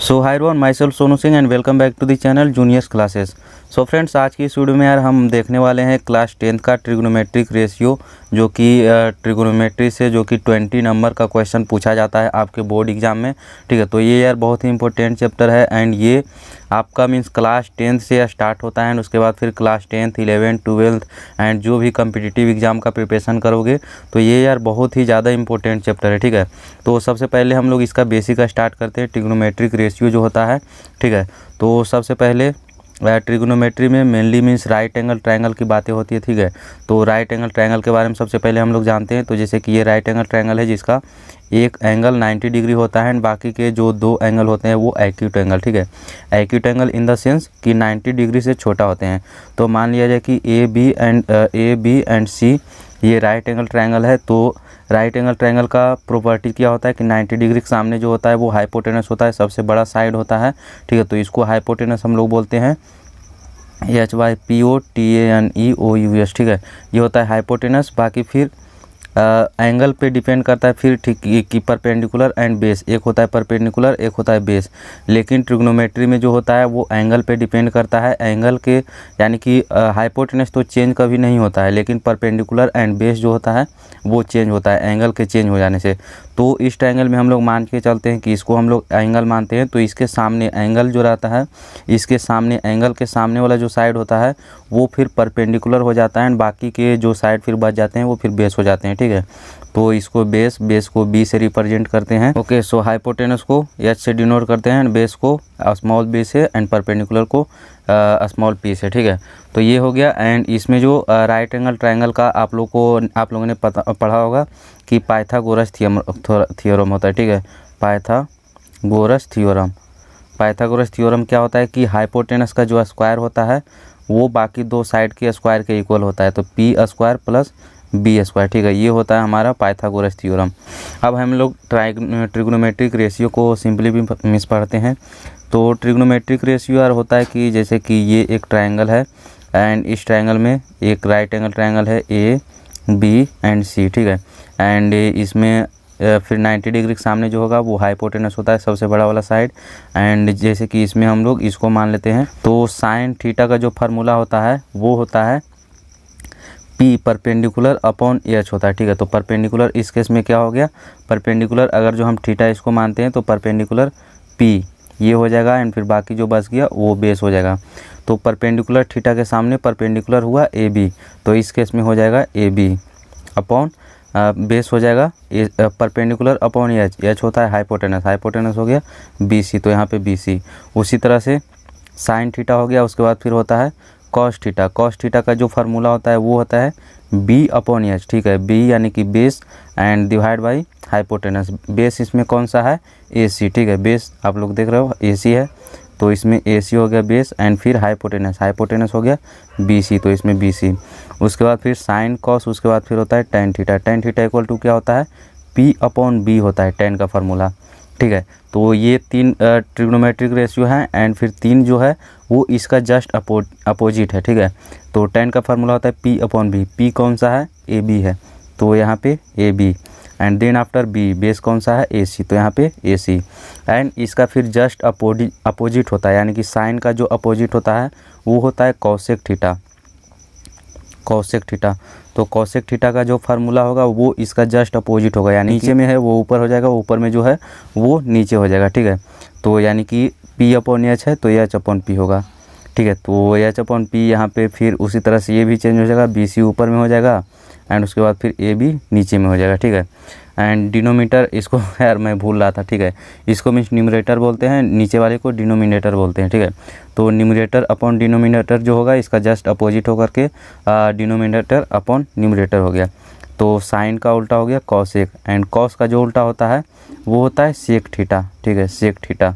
So hi everyone, myself Sonu Singh and welcome back to the channel juniors classes. So friends, आज की इस video में यार हम देखने वाले हैं क्लास 10th का ट्रिग्नोमेट्रिक रेशियो, जो कि ट्रिग्नोमेट्री से जो कि 20 नंबर का क्वेश्चन पूछा जाता है आपके बोर्ड एग्जाम में। ठीक है, तो ये यार बहुत ही इंपॉर्टेंट चैप्टर है एंड ये आपका मीन्स क्लास 10th से स्टार्ट होता है एंड उसके बाद फिर class 10th 11th 12th and जो भी कम्पिटिटिव एग्जाम का प्रिपरेशन करोगे तो ये यार बहुत ही ज़्यादा इंपॉर्टेंट चैप्टर है। ठीक है, तो सबसे पहले हम लोग इसका बेसिक स्टार्ट करते हैं। ट्रिग्नोमेट्रिक रेशियो जो होता है, ठीक है, तो सबसे पहले ट्रिग्नोमेट्री में mainly means right angle triangle की बातें होती है। ठीक है, तो राइट एंगल ट्रायंगल के बारे में सबसे पहले हम लोग जानते हैं। तो जैसे कि ये राइट एंगल ट्रायंगल है जिसका एक एंगल 90 डिग्री होता है एंड बाकी के जो दो एंगल होते हैं वो एक्यूट एंगल। ठीक है, acute angle in the sense कि 90 डिग्री से छोटा होते हैं। तो मान लिया जाए कि ए बी एंड सी ये राइट एंगल ट्रायंगल है। तो राइट एंगल ट्रायंगल का प्रॉपर्टी क्या होता है कि 90 डिग्री के सामने जो होता है वो हाइपोटेनस होता है, सबसे बड़ा साइड होता है। ठीक है, तो इसको हाइपोटेनस हम लोग बोलते हैं HYPOTANEOUS। ठीक है, ये होता है हाइपोटेनस। बाकी फिर एंगल पे डिपेंड करता है फिर ठीक कि परपेंडिकुलर एंड बेस, एक होता है परपेंडिकुलर एक होता है बेस। लेकिन ट्रिग्नोमेट्री में जो होता है वो एंगल पे डिपेंड करता है, एंगल के यानी कि हाइपोटेनस तो चेंज कभी नहीं होता है, लेकिन परपेंडिकुलर एंड बेस जो होता है वो चेंज होता है एंगल के चेंज हो जाने से। तो इस ट्रायंगल में हम लोग मान के चलते हैं कि इसको हम लोग एंगल मानते हैं। तो इसके सामने एंगल जो रहता है, इसके सामने एंगल के सामने वाला जो साइड होता है वो फिर परपेंडिकुलर हो जाता है एंड बाकी के जो साइड फिर बच जाते हैं वो फिर बेस हो जाते हैं। ठीक है, तो इसको बेस को बी से रिप्रेजेंट करते हैं। ओके, सो हाइपोटेनस को एच से डिनोट करते हैं एंड बेस को स्मॉल बी से एंड परपेंडिकुलर को स्मॉल पी से। ठीक है, तो ये हो गया। एंड इसमें जो राइट एंगल ट्रायंगल का आप लोगों ने पढ़ा होगा कि पाइथागोरस थ्योरम होता है। ठीक है, पाइथागोरस थ्योरम क्या होता है कि हाइपोटेनस का जो स्क्वायर होता है वो बाकी दो साइड के स्क्वायर के इक्वल होता है, तो p square plus b square. ठीक है, ये होता है हमारा पाइथागोरस थ्योरम। अब हम लोग ट्रिग्नोमेट्रिक रेशियो को सिंपली भी मिस पढ़ते हैं। तो ट्रिग्नोमेट्रिक रेशियो यार होता है कि जैसे कि ये एक ट्रायंगल है एंड इस ट्रायंगल में एक राइट एंगल ट्रायंगल है ए बी एंड सी। ठीक है, एंड इसमें फिर 90 डिग्री के सामने जो होगा वो हाइपोटेनस होता है, सबसे बड़ा वाला साइड। एंड जैसे कि इसमें हम लोग इसको मान लेते हैं, तो साइन थीटा का जो फार्मूला होता है वो होता है पी परपेंडिकुलर अपॉन एच होता है। ठीक है, तो परपेंडिकुलर इस केस में क्या हो गया, परपेंडिकुलर अगर जो हम थीटा इसको मानते हैं तो परपेंडिकुलर पी ये हो जाएगा एंड फिर बाकी जो बच गया वो बेस हो जाएगा। तो परपेंडिकुलर थीटा के सामने परपेंडिकुलर हुआ ए बी, तो इस केस में हो जाएगा ए बी अपॉन बेस हो जाएगा परपेंडिकुलर अपॉन एच होता है हाइपोटेनस हो गया बी सी, तो यहाँ पे बी सी। उसी तरह से साइन थीटा हो गया, उसके बाद फिर होता है कॉस थीटा का जो फार्मूला होता है वो होता है बी अपॉन एच। ठीक है, बी यानी कि base and divide by hypotenuse. Base इसमें कौन सा है, ए सी। ठीक है, बेस आप लोग देख रहे हो ए सी है, तो इसमें ए सी हो गया बेस एंड फिर हाइपोटेनस हो गया बी सी, तो इसमें बी सी। उसके बाद फिर साइन कॉस, उसके बाद फिर होता है टेन थीटा इक्वल टू क्या होता है पी अपॉन बी होता है टेन का फार्मूला। ठीक है, तो ये तीन ट्रिग्नोमेट्रिक रेशियो हैं एंड फिर तीन जो है वो इसका जस्ट अपोजिट है। ठीक है, तो टेन का फार्मूला होता है पी अपॉन बी, पी कौन सा है ए बी है, तो यहाँ पे a b and then after b base कौन सा है ए सी, तो यहाँ पे ए सी। एंड इसका फिर जस्ट अपोजिट होता है, यानी कि साइन का जो अपोजिट होता है वो होता है कॉसेक थीटा। तो कॉसेक थीटा का जो फार्मूला होगा वो इसका जस्ट अपोजिट होगा, यानी नीचे में है वो ऊपर हो जाएगा, ऊपर में जो है वो नीचे हो जाएगा। ठीक है, तो यानी कि पी अपॉन एच है तो एच अपॉन पी होगा। ठीक है, तो एच अपॉन पी यहाँ पे फिर उसी तरह से ये भी चेंज हो जाएगा, बी सी ऊपर में हो जाएगा एंड उसके बाद फिर ए बी नीचे में हो जाएगा। ठीक है, एंड डिनोमीटर इसको यार मैं भूल रहा था। ठीक है, इसको मीन्स न्यूमरेटर बोलते हैं, नीचे वाले को डिनोमिनेटर बोलते हैं। ठीक है, तो न्यूमरेटर अपॉन डिनोमिनेटर जो होगा इसका जस्ट अपोजिट होकर के डिनोमिनेटर अपॉन न्यूमरेटर हो गया। तो साइन का उल्टा हो गया कॉसेक एंड कॉस का जो उल्टा होता है वो होता है सेक थीटा। ठीक है, सेक थीटा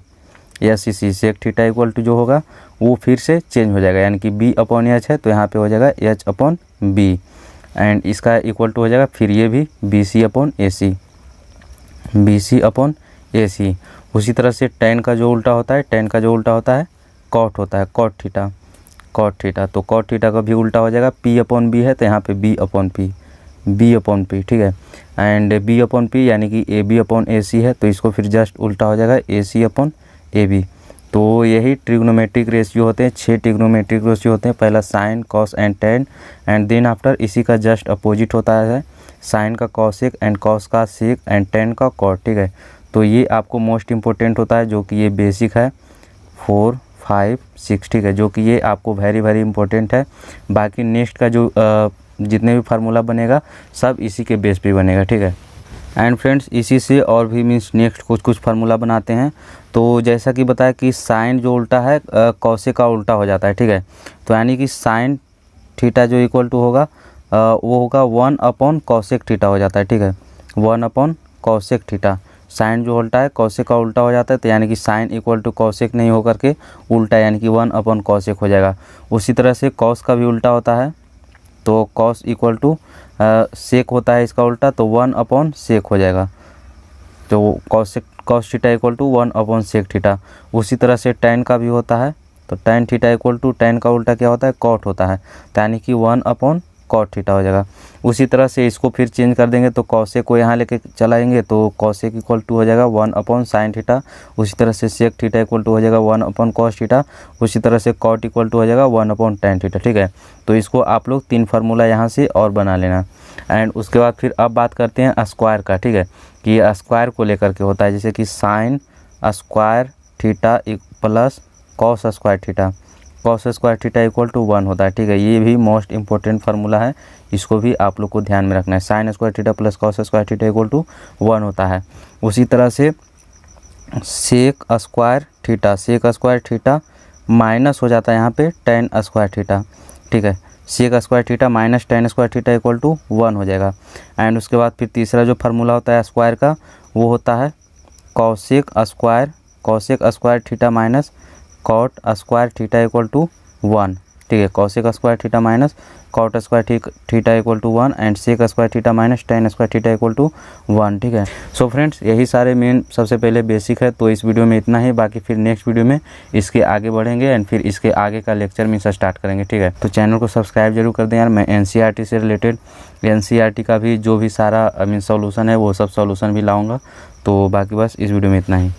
या सी सी, सेक थीटा इक्वल टू जो होगा वो फिर से चेंज हो जाएगा, यानी कि बी अपॉन एच है तो यहाँ पे हो जाएगा एच अपॉन बी एंड इसका इक्वल टू हो जाएगा फिर ये भी बी सी अपॉन ए सी, उसी तरह से टेन का जो उल्टा होता है कॉट होता है कॉट थीटा। तो कॉट थीटा का भी उल्टा हो जाएगा, पी अपॉन बी है तो यहाँ पे बी अपॉन पी। ठीक है, एंड बी अपॉन पी यानी कि ए बी अपॉन ए सी है, तो इसको फिर जस्ट उल्टा हो जाएगा ए सी अपॉन AB। तो यही ट्रिग्नोमेट्रिक रेशियो होते हैं, 6 ट्रिग्नोमेट्रिक रेशियो होते हैं। पहला sine, cos and tan, and then after इसी का जस्ट अपोजिट होता है साइन का कॉसेक एंड कॉस का सेक एंड टेन का कॉट, ठीक है। तो ये आपको मोस्ट इम्पोर्टेंट होता है, जो कि ये बेसिक है 4, 5, 6, ठीक है, जो कि ये आपको वेरी इंपॉर्टेंट है। बाकी नेक्स्ट का जो जितने भी फार्मूला बनेगा सब इसी के बेस पे बनेगा, ठीक है। एंड फ्रेंड्स इसी से और भी मीन्स नेक्स्ट कुछ फार्मूला बनाते हैं। तो जैसा कि बताया कि साइन जो उल्टा है कॉसेक का उल्टा हो जाता है, ठीक है। तो यानी कि साइन थीटा जो इक्वल टू होगा वो होगा 1 कॉसेक थीटा हो जाता है, ठीक है। 1 कॉसेक थीटा, साइन जो उल्टा है कॉसेक का उल्टा हो जाता है, तो यानी कि साइन इक्वल टू कॉसेक नहीं होकर के उल्टा यानी कि 1 कॉसेक हो जाएगा। उसी तरह से कॉस का भी उल्टा होता है, तो कॉस इक्वल टू सेक होता है इसका उल्टा, तो 1 सेक हो जाएगा। तो cos theta equal to 1 sec theta. उसी तरह से टेन का भी होता है, तो tan theta equal to tan का उल्टा क्या होता है कॉट होता है, तो यानी कि 1 कॉट थीटा हो जाएगा। उसी तरह से इसको फिर चेंज कर देंगे, तो कॉसेक को यहाँ लेके चलाएंगे तो कॉसेक इक्वल टू हो जाएगा 1 साइन थीटा। उसी तरह से सेक थीटा इक्वल टू हो जाएगा 1 कॉस थीटा। उसी तरह से कॉट इक्वल टू हो जाएगा 1 टेन थीटा, ठीक है। तो इसको आप लोग 3 फार्मूला यहाँ से और बना लेना। एंड उसके बाद फिर अब बात करते हैं स्क्वायर का, ठीक है, कि ये स्क्वायर को लेकर के होता है, जैसे कि sine square theta plus cos square theta, cos square theta equal to 1 होता है, ठीक है। ये भी मोस्ट इंपॉर्टेंट फार्मूला है, इसको भी आप लोग को ध्यान में रखना है। Sine square theta plus cos square theta equal to 1 होता है। उसी तरह से सेक स्क्वायर थीटा माइनस हो जाता है यहाँ पे टेन स्क्वायर थीटा, ठीक है। Sec square theta minus tan square theta equal to 1 हो जाएगा। एंड उसके बाद फिर तीसरा जो फार्मूला होता है स्क्वायर का वो होता है cosec square theta minus cot square theta equal to 1, ठीक है। Cosec square theta minus cot square theta equal to 1 and sec square theta minus tan square theta equal to 1, ठीक है। सो फ्रेंड्स यही सारे मेन सबसे पहले basic है, तो इस वीडियो में इतना ही। बाकी फिर नेक्स्ट वीडियो में इसके आगे बढ़ेंगे एंड फिर इसके आगे का लेक्चर में स्टार्ट करेंगे, ठीक है। तो चैनल को सब्सक्राइब जरूर कर दें यार। मैं NCERT से रिलेटेड NCERT का भी जो भी सारा सॉल्यूशन है वो सब सॉल्यूशन भी लाऊँगा। तो बाकी बस इस वीडियो में इतना ही।